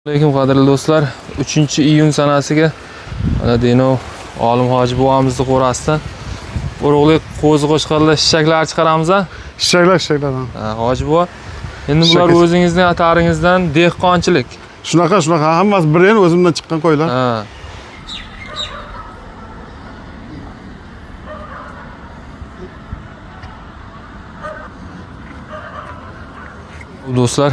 Assalomu alaykum qadrli do'stlar. 3-iyun sanasiga mana Denov Olim hoji buvamizning qo'rasidan urug'lik qo'zi qo'shqarlar shishaklar chiqaramiz. Shishaklar. Hoji buva. Endi bular o'zingizning ataringizdan dehqonchilik. Shunaqa hammasi bir en o'zimdan chiqqan qo'ylar. Do'stlar,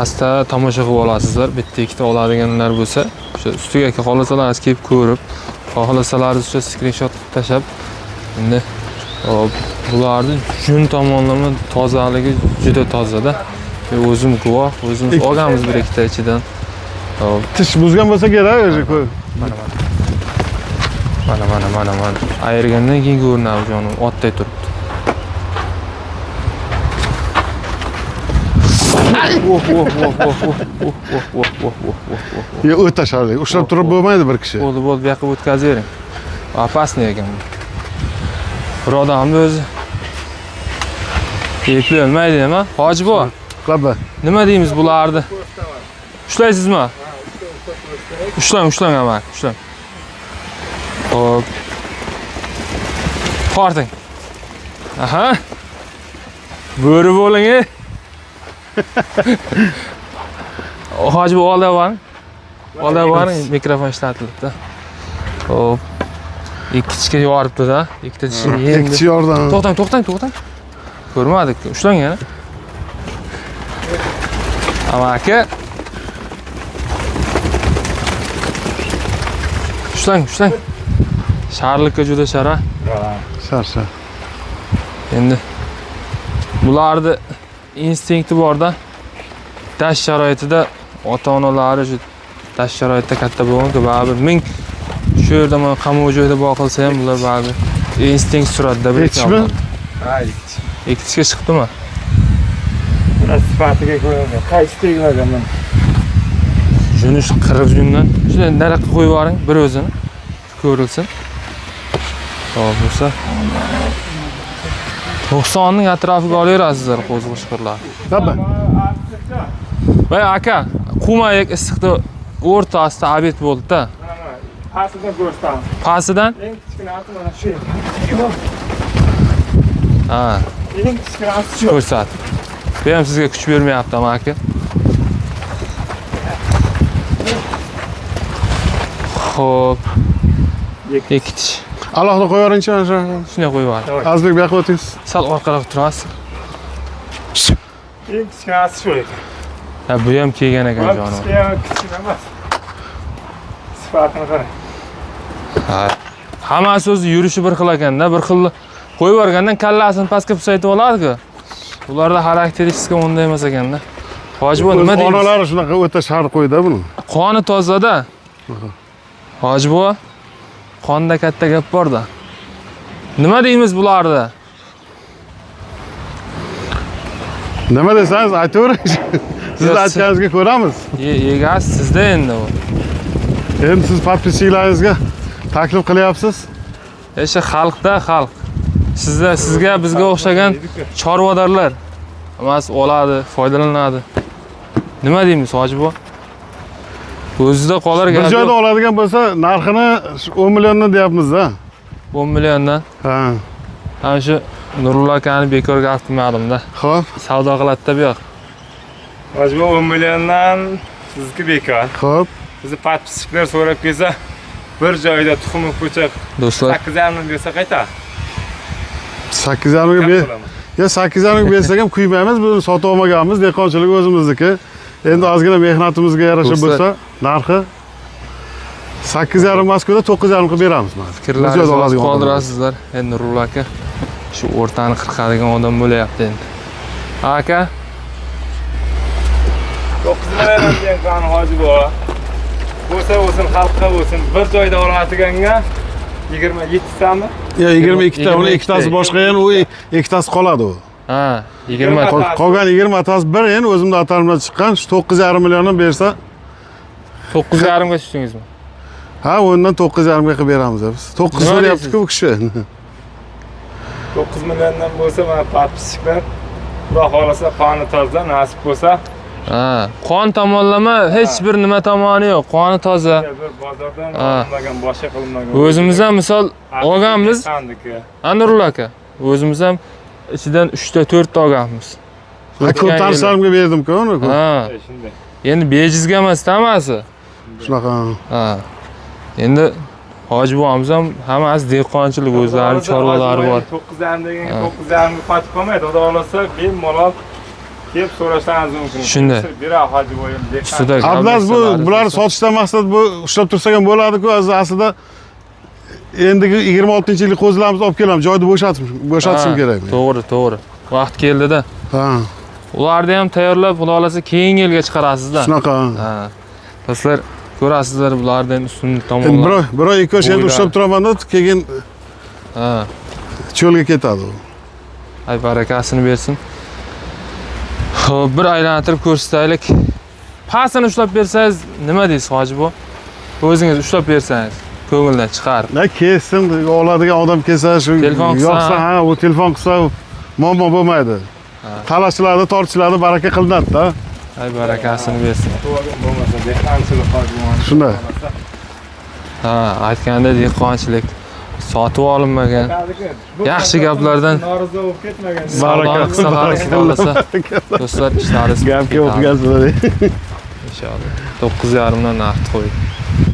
asta tomosha qilib olasizlar. Bitta ikkita oladiganlar bo'lsa, o'sha ustiga xohlasangiz kelib ko'rib, xohlasangiz o'sha screenshot qilib tashab, endi bularning jun tomonlama tozaligi juda tozada. O'zim guvoh, o'zimiz olganmiz bir ikkita ichidan. Tish buzgan bo'lsa kerak o'sha ko'y. Mana. Ayirgandan keyin ko'rinadi jonim, otday turibdi. Ya o'ta sharli. Ushlab turib bo'lmaydi bir kishi. Bo'ldi, bu yoqqa o'tkazavering. Opasniy ekan bu. Bir odamni o'zi eplay olmaydi-mi? Hoji bu. Qaba. Nima deymiz bularni? Ushlaysizmi? Ushlang ama, ushlang. Hop. Torting. Aha. Bo'ri bo'ling. Hoji bu oldi var. Mikrofon ishlatilibdi. Hop. Ikkichga yoribdi-da. Ikkita tishini endi. Ikkichi yordan. To'xtang. Ko'rmadik. Ushlang yana. Amaki. Ushlang. Sharlikka juda shara. Shar. Endi bularni instinkti borda. Dash sharoitida ota-onalari shu dash sharoitda katta bo'lgan-ku, baribir ming shu yerda mana qamoq joyda boqilsa ham bular baribir instinkt suratida Ikkitimi? Ha, ikkitga chiqdimi? Buni sifatiga ko'raman. Qaysi tegmaganman. Shuni qirib jundan shunday nariqqa qo'yib yuboring, bir o'zini ko'rilsin. Xo'p, bo'lsa 90ning atrofiga olaverasizlar qo'zi-qo'shqirlar. Qaba. Voy aka, qumayek issiqda o'rtasida obed bo'ldi-da. Pasidan ko'rsam. Pasidan? Eng kichkinasi mana shu. Ha, Eng kichkinasi shu. ko'rsat. Bu ham sizga kuch bermayapti, aka. Xo'p. Ikkita. Alohida qo'yaveringchi mana shu. Shunday qo'yib yuboring. Azbek bu yoqqa o'tingiz. Sal orqaroq turasiz. Eng kichkinasi shu ekan. Ha, bu ham kelgan ekan jonim. Kichkina emas. Sifatini qarang. Ha. Hammasi o'zi yurishi bir xil ekanda, bir xil qo'yib yuborgandan kallasini pastga pusaytib oladi-ku. Ularda xarakteristika unday emas ekanda. Hoji bu nima deysiz? Onalari shunaqa o'ta shar qo'ydi buni. Qoni tozada. Hoji bu qonda katta gap bor-da. Nima deymiz bularda? Nima desangiz aytavering. Siz aytganingizga ko'ramiz. Egasi sizda endi bu. Endi siz podpischiklaringizga taklif qilyapsiz. O'sha xalqda xalq. Sizga bizga o'xshagan chorvadorlar emas oladi, foydalanadi. Nima deymiz hoji bu? O'zida qolar Bir joyda oladigan bo'lsa, narxini 10 milliondan deyapmiz-da. 10 milliondan. Ha. Ana shu Nurullo akani bekorga avtomadim-da. Xo'p. Savdo qiladi-da bu yoq. Majbur 10 milliondan sizniki bekor. Xo'p. Bizni podpischilar so'rab kelsa, bir joyda tuxum ko'chaq Do'stlar, 8,5 ming desa qayta? 8,5 ga Ya 8,5 bersak ham kuymaymiz, buni sotib olmaganmiz, dehqonchilik o'zimizniki. Endi ozgina mehnatimizga yarasha bo'lsa, narxi 8,5 Moskvada 9,5 ga beramiz mana. fikrlaringizni qoldirasizlar. Endi Nurullo aka shu o'rtani qirqadigan odam bo'layapti endi. Aka, 9 milliondan keyin qani hoji bu. Bo'lsin xalqqa bo'lsin, bir joyda oladiganga 27 tami? Ya 22 ta, uni ikkitasi boshqa ekan, u ikkitasi qoladi u. ha, 20 Qolgan 20 tasi bir en o'zimda atarimdan chiqqan, shu 9,5 milliondan bersa, 9,5 ga tushdingizmi? ha, o'ndan 9,5 ga qilib beramiz biz. 9 so'rayapti-ku bu kishi. 9 milliondan bo'lsa mana podpischilar Xudo xolasa qoni toza, nasib bo'lsa Ha, qon tomonlama hech bir nima tomoni yo'q. Qoni toza. Bir bozordan Ha. olinmagan, boshqa qilinmagan. O'zimiz ham misol olganmiz. Qandiki. Anurul aka. O'zimiz ham ichidan 3 ta 4 ta olganmiz. Ha, ko'p tanishlarimga berdim-ku uni. Ha. Shunday. Endi bejizga emas tamasi. Shunaqa. Ha. Endi hoji bobomiz ham hammasi dehqonchilik, o'zlarining chorvalari bor. 9,5 degan 9,5 ga qotib qolmaydi. Xudo xolasa bemalol kelib so'rashlaringiz mumkin. Shunday. Bira hoji boyim dehqon. Ustida Ablas bu bular sotishdan maqsad bu ushlab tursak ham bo'ladi-ku, aslida endigi 26-yillik qo'zlarimizni olib kelamiz, joyni bo'shatishim kerak. To'g'ri, to'g'ri. Vaqt keldida. Ha, Ularni ham tayyorlab, xudo xolasa keyingi yilga chiqarasizda. shunaqa. Ha. Do'stlar, ko'rasizlar bulardan ustunlik Endi tomonlar. bir oy 2 oy endi ushlab turaman-da, keyin Ha. cho'lga ketadi u. Ay barakasini bersin. Xo'p, bir aylantirib ko'rsataylik. Pasini ushlab bersangiz nima deysiz, hoji bu? O'zingiz ushlab bersangiz, ko'ngildan chiqarib. Na kessin, oladigan odam kelsa, shu Telefon qilsa, yoqsa, ha, u telefon qilsa muammo bo'lmaydi. Talashchilarni, tortchilarni baraka qilinadi-da. Ay barakasini bersin. To'g'ri bo'lmasa dehqonchilik hoji boyim. Shunday. Ha, aytganda dehqonchilik sotib olinmagan. Yaxshi gaplardan norizo bo'lib ketmagan. savdo qilsalar, xudo xolasa. Do'stlar, ishlaringiz Gapga o'tgansizlar. inshaalloh. 9,5 dan narx qo'ydik.